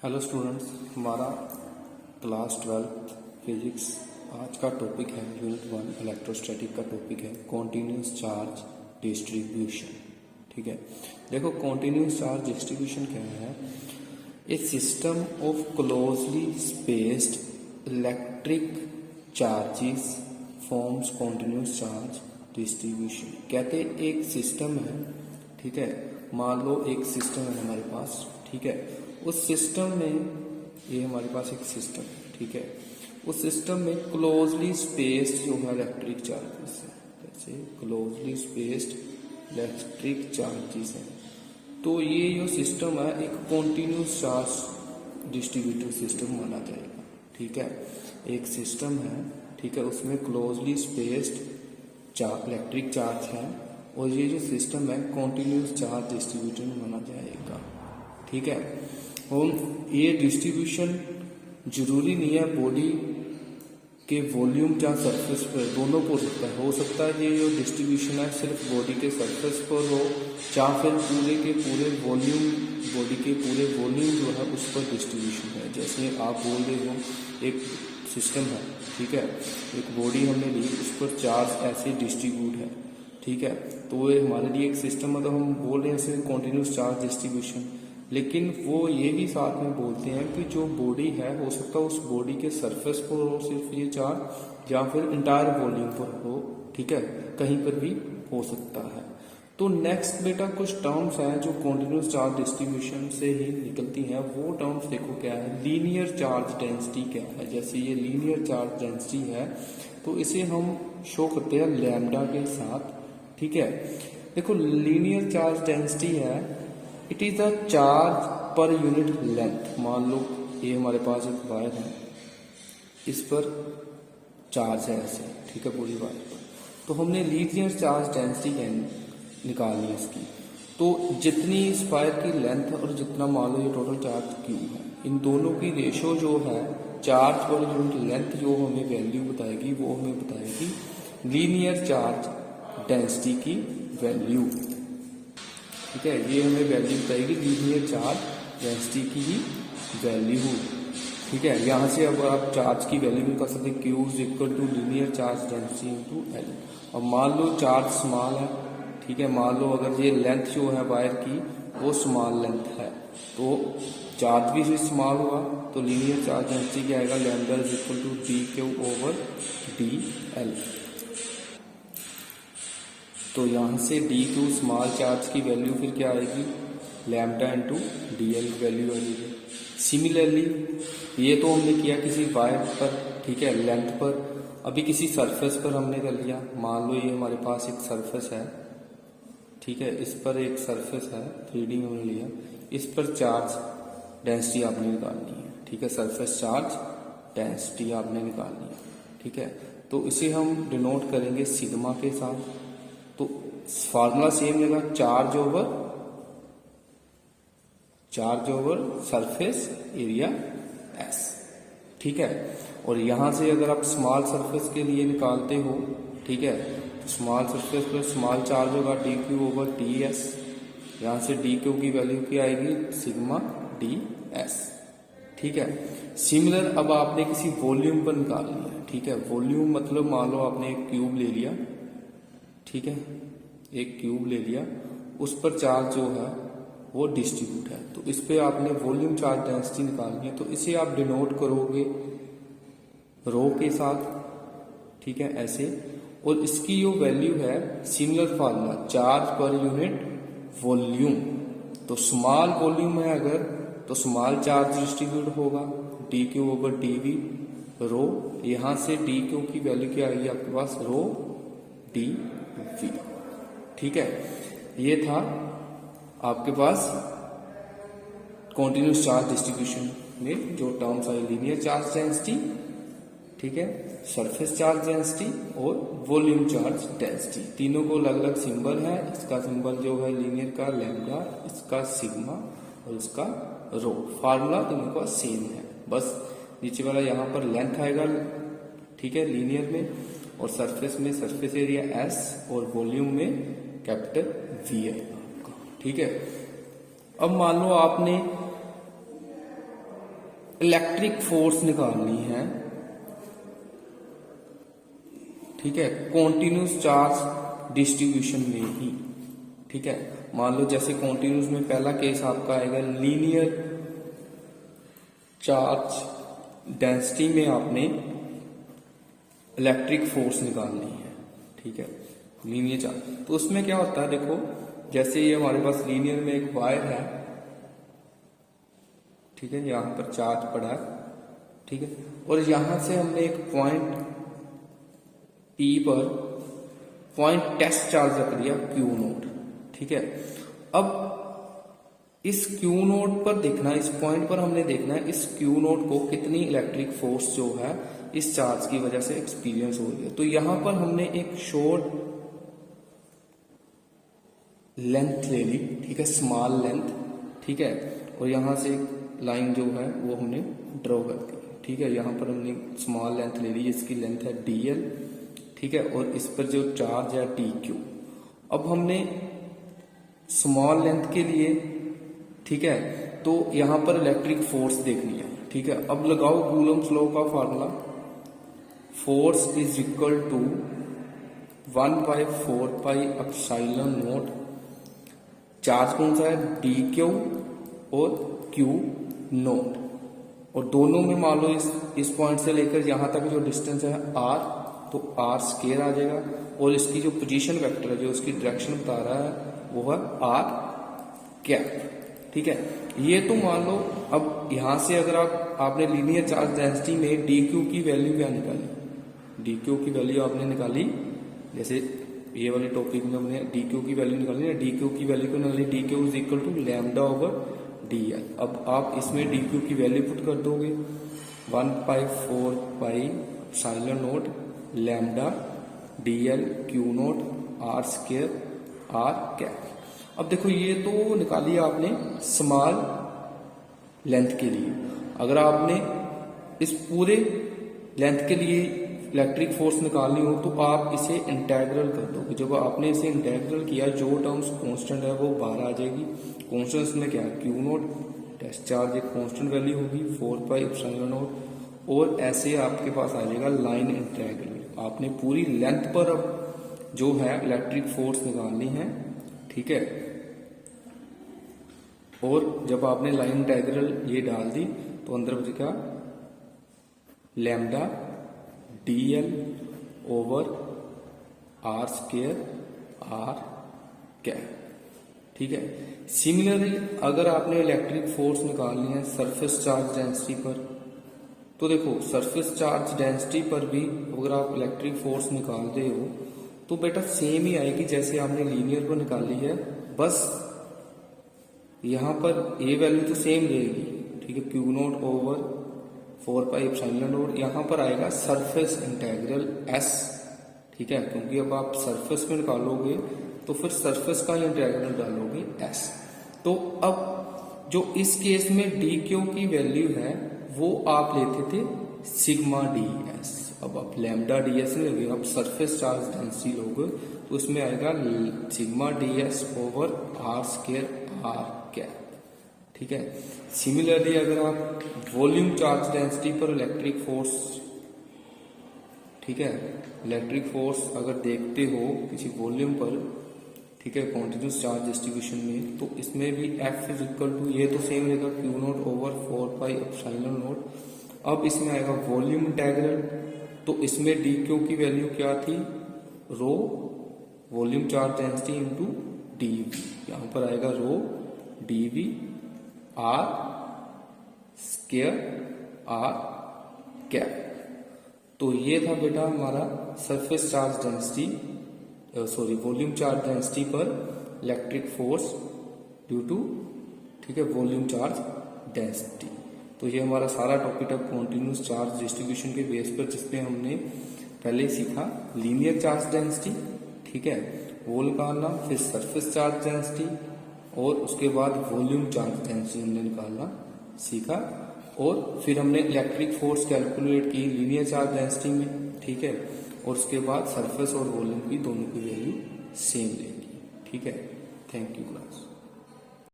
Hello students, हमारा class 12 physics आज का टॉपिक है यूनिट 1 इलेक्ट्रोस्टैटिक का टॉपिक है कॉन्टिन्यूस चार्ज डिस्ट्रीब्यूशन। ठीक है, देखो कॉन्टिन्यूस चार्ज डिस्ट्रीब्यूशन क्या है। A system of closely spaced electric charges forms continuous charge distribution. कहते एक सिस्टम है, ठीक है, मान लो एक सिस्टम है हमारे पास, ठीक है, उस सिस्टम में ये हमारे पास एक सिस्टम है, ठीक है, उस सिस्टम में क्लोजली स्पेस्ड जो है इलेक्ट्रिक चार्जेस है, जैसे क्लोजली स्पेस्ड इलेक्ट्रिक चार्जेस है। तो ये जो सिस्टम है एक कॉन्टिन्यूस चार्ज डिस्ट्रीब्यूटेड सिस्टम माना जाएगा। ठीक है, एक सिस्टम है, ठीक है, उसमें क्लोजली स्पेस्ड इलेक्ट्रिक चार्ज है और ये जो सिस्टम है कॉन्टिन्यूस चार्ज डिस्ट्रीब्यूटेड माना जाएगा। ठीक है, और ये डिस्ट्रीब्यूशन जरूरी नहीं है बॉडी के वॉल्यूम या सरफेस पर, दोनों को हो सकता है ये जो डिस्ट्रीब्यूशन है सिर्फ बॉडी के सरफेस पर हो या फिर पूरे के पूरे वॉल्यूम, बॉडी के पूरे वॉल्यूम जो है उस पर डिस्ट्रीब्यूशन है। जैसे आप बोल रहे हो एक सिस्टम है, ठीक है, एक बॉडी हमने ली, उस पर चार्ज ऐसे डिस्ट्रीब्यूट है, ठीक है, तो ये हमारे लिए एक सिस्टम है, तो हम बोल रहे हैं इसे कॉन्टिन्यूस चार्ज डिस्ट्रीब्यूशन। लेकिन वो ये भी साथ में बोलते हैं कि जो बॉडी है हो सकता है उस बॉडी के सरफेस पर हो सिर्फ ये चार्ज या फिर इंटायर वॉल्यूम पर हो, ठीक है, कहीं पर भी हो सकता है। तो नेक्स्ट बेटा कुछ टर्म्स हैं जो कॉन्टिन्यूस चार्ज डिस्ट्रीब्यूशन से ही निकलती हैं। वो टर्म्स देखो क्या है, लीनियर चार्ज डेंसिटी क्या है। जैसे ये लीनियर चार्ज डेंसिटी है तो इसे हम शो करते हैं लैम्डा के साथ। ठीक है, देखो लीनियर चार्ज डेंसिटी है, it is the charge per unit length. मान लो ये हमारे पास एक वायर है, इस पर चार्ज है ऐसे, ठीक है, पूरी वायर पर, तो हमने लीनियर चार्ज डेंसिटी निकालनी है इसकी। तो जितनी इस वायर की लेंथ और जितना मान लो ये टोटल चार्ज क्यू है, इन दोनों की रेशो जो है चार्ज पर यूनिट लेंथ जो हमें वैल्यू बताएगी वो हमें बताएगी लीनियर चार्ज डेंसिटी की वैल्यू। ठीक है, ये हमें वैल्यू बताएगी लीनियर चार्ज डेंसिटी की ही वैल्यू। ठीक है, यहाँ से अब आप चार्ज की वैल्यू भी कर सकते हैं, q is equal to linear charge density into l. अब मान लो चार्ज स्मॉल है, ठीक है, मान लो अगर ये लेंथ जो है वायर की वो स्मॉल लेंथ है तो चार्ज भी स्मॉल हुआ, तो लीनियर चार्ज डेंसिटी क्या आएगा, lambda is equal to d q over d l. तो यहाँ से डी क्यू स्मॉल चार्ज की वैल्यू फिर क्या आएगी, lambda into d l value आएगी। सिमिलरली ये तो हमने किया किसी वायर पर, ठीक है, लेंथ पर। अभी किसी सरफेस पर हमने कर लिया, मान लो ये हमारे पास एक सरफेस है, ठीक है, इस पर एक सरफेस है, 3D में हमने लिया, इस पर चार्ज डेंसिटी आपने निकालनी है। ठीक है, सरफेस चार्ज डेंसिटी आपने निकालनी है। ठीक है, तो इसे हम डिनोट करेंगे सिग्मा के साथ। तो फार्मूला सेम रहेगा, charge over surface area S. ठीक है, और यहां से अगर आप स्मॉल सरफेस के लिए निकालते हो, ठीक है, तो स्मॉल सरफेस पर स्मॉल चार्ज होगा d q over T S. यहां से डी क्यू की वैल्यू क्या आएगी, सिग्मा डी एस। ठीक है, सिमिलर अब आपने किसी वॉल्यूम पर निकालनी है। ठीक है, वॉल्यूम मतलब मान लो आपने एक क्यूब ले लिया, ठीक है, एक क्यूब ले लिया, उस पर चार्ज जो है वो डिस्ट्रीब्यूट है, तो इस पे आपने वॉल्यूम चार्ज डेंसिटी निकालनी है। तो इसे आप डिनोट करोगे रो के साथ, ठीक है, ऐसे। और इसकी जो वैल्यू है similar formula, charge per unit volume. तो स्मॉल वॉल्यूम है अगर तो स्मॉल चार्ज डिस्ट्रीब्यूट होगा, d q over d v rho. यहां से डी क्यू की वैल्यू क्या आएगी आपके पास, रो डी वी। ठीक है, ये था आपके पास कॉन्टिन्यूस चार्ज डिस्ट्रीब्यूशन में जो टर्म्स आई, लीनियर चार्ज डेंसिटी, ठीक है, सरफेस चार्ज डेंसिटी और वॉल्यूम चार्ज डेंसिटी। तीनों को अलग अलग सिंबल है, इसका सिंबल जो है लीनियर का लैम्डा, इसका सिग्मा और इसका रो। फार्मूला तीनों का सेम है, बस नीचे वाला यहाँ पर लेंथ आएगा, ठीक है, लीनियर में, और सरफेस में सरफेस एरिया एस और वॉल्यूम में कैपिटल वी आएगा। ठीक है, अब मान लो आपने इलेक्ट्रिक फोर्स निकालनी है, ठीक है, कॉन्टिन्यूस चार्ज डिस्ट्रीब्यूशन में ही, ठीक है। मान लो जैसे कॉन्टिन्यूस में पहला केस आपका आएगा लीनियर चार्ज डेंसिटी में आपने इलेक्ट्रिक फोर्स निकालनी है, ठीक है, लीनियर चार्ज। तो उसमें क्या होता है, देखो जैसे ये हमारे पास लीनियर में एक वायर है, ठीक है, यहां पर चार्ज पड़ा है, ठीक है, और यहां से हमने एक पॉइंट पी पर पॉइंट टेस्ट चार्ज रख दिया क्यू नोट, ठीक है। अब इस क्यू नोट पर देखना, इस पॉइंट पर हमने देखना है इस क्यू नोट को कितनी इलेक्ट्रिक फोर्स जो है इस चार्ज की वजह से एक्सपीरियंस हो रही है। तो यहां पर हमने एक शॉर्ट लेंथ ले ली, ठीक है, स्मॉल लेंथ, ठीक है, और यहां से एक लाइन जो है वो हमने ड्रॉ कर दी, ठीक है। यहां पर हमने स्मॉल लेंथ ले ली, इसकी लेंथ है dl, ठीक है, और इस पर जो चार्ज है dq। अब हमने स्मॉल लेंथ के लिए, ठीक है, तो यहां पर इलेक्ट्रिक फोर्स देखनी है, ठीक है। अब लगाओ कूलम्स लॉ का formula, force is equal to 1/4 pi epsilon naught, charge कौन सा है dq और q नॉट, और दोनों में मान लो इस पॉइंट से लेकर यहां तक जो डिस्टेंस है r, तो r स्क्वायर आ जाएगा, और इसकी जो पोजीशन वेक्टर है, जो इसकी डायरेक्शन बता रहा है वो है r कैप, ठीक है। ये तो मान लो, अब यहां से अगर आपने लीनियर चार्ज डेंसिटी में dq की वैल्यू क्या निकाली, dq की वैल्यू आपने निकाली, जैसे ये वाले टॉपिक में हमने dq की वैल्यू निकाली ना, dq की वैल्यू को निकाली, dq is equal to lambda over dl। अब आप इसमें dq की वैल्यू पुट कर दोगे 1/4 pi epsilon not lambda dl q not r square r cap. अब देखो ये तो निकाली आपने स्मॉल लेंथ के लिए, अगर आपने इस पूरे लेंथ के लिए इलेक्ट्रिक फोर्स निकालनी हो तो आप इसे इंटेग्रल कर दोगे। जब आपने इसे इंटेग्रल किया, जो टर्म्स कांस्टेंट है वो बाहर आ जाएगी। कांस्टेंट्स में क्या है, क्यू नॉट, टेस्ट चार्ज एक कांस्टेंट वैल्यू होगी 4 पाई एप्सिलॉन नॉट, और ऐसे आपके पास आ जाएगा लाइन इंटेग्रल। आपने पूरी लेंथ पर अब जो है इलेक्ट्रिक फोर्स निकालनी है, ठीक है, और जब आपने लाइन इंटेग्रल ये डाल दी तो अंदर बचेगा lambda dl over r square r cap, ठीक है। सिमिलरली अगर आपने इलेक्ट्रिक फोर्स निकालनी है सरफेस चार्ज डेंसिटी पर, तो देखो सरफेस चार्ज डेंसिटी पर भी अगर आप इलेक्ट्रिक फोर्स निकालते हो तो बेटा सेम ही आएगी जैसे आपने लीनियर पर निकाली है, बस यहां पर ये वैल्यू तो सेम रहेगी, ठीक है, Q not over 4 pi epsilon not. यहां पर आएगा सरफेस इंटेग्रल s, ठीक है, क्योंकि अब आप सरफेस में निकालोगे तो फिर सरफेस का इंटेग्रल डालोगे s। तो अब जो इस केस में dq की वैल्यू है वो आप लेते थे सिग्मा ds, अब आप लैम्डा ds नहीं लोगे, आप सरफेस चार्ज डेंसिटी लोगे तो उसमें आएगा sigma ds over r square r cap, ठीक है। सिमिलरली अगर आप वॉल्यूम चार्ज डेंसिटी पर इलेक्ट्रिक फोर्स, ठीक है, इलेक्ट्रिक फोर्स अगर देखते हो किसी वॉल्यूम पर, ठीक है, कॉन्टिन्यूस चार्ज डिस्ट्रीब्यूशन में, तो इसमें भी F इज इक्वल टू, ये तो सेम रहेगा Q not over 4 pi epsilon not. अब इसमें आएगा वॉल्यूम इंटेग्रल, तो इसमें dq की वैल्यू क्या थी, rho volume charge density into dv, यहां पर आएगा rho dv r square r cap. तो ये था बेटा हमारा surface charge density, sorry volume charge density पर इलेक्ट्रिक फोर्स ड्यू टू, ठीक है, वॉल्यूम चार्ज डेंसिटी। तो ये हमारा सारा टॉपिक है कॉन्टिन्यूस चार्ज डिस्ट्रीब्यूशन के बेस पर, जिसमें हमने पहले सीखा लीनियर चार्ज डेंसिटी, ठीक है, वो निकालना, फिर सरफेस चार्ज डेंसिटी, और उसके बाद वॉल्यूम चार्ज डेंसिटी हमने निकालना सीखा, और फिर हमने इलेक्ट्रिक फोर्स कैलकुलेट की लीनियर चार्ज डेंसिटी में, ठीक है, और उसके बाद सरफेस और वॉल्यूम की दोनों की वैल्यू सेम लेंगी, ठीक है। Thank you class.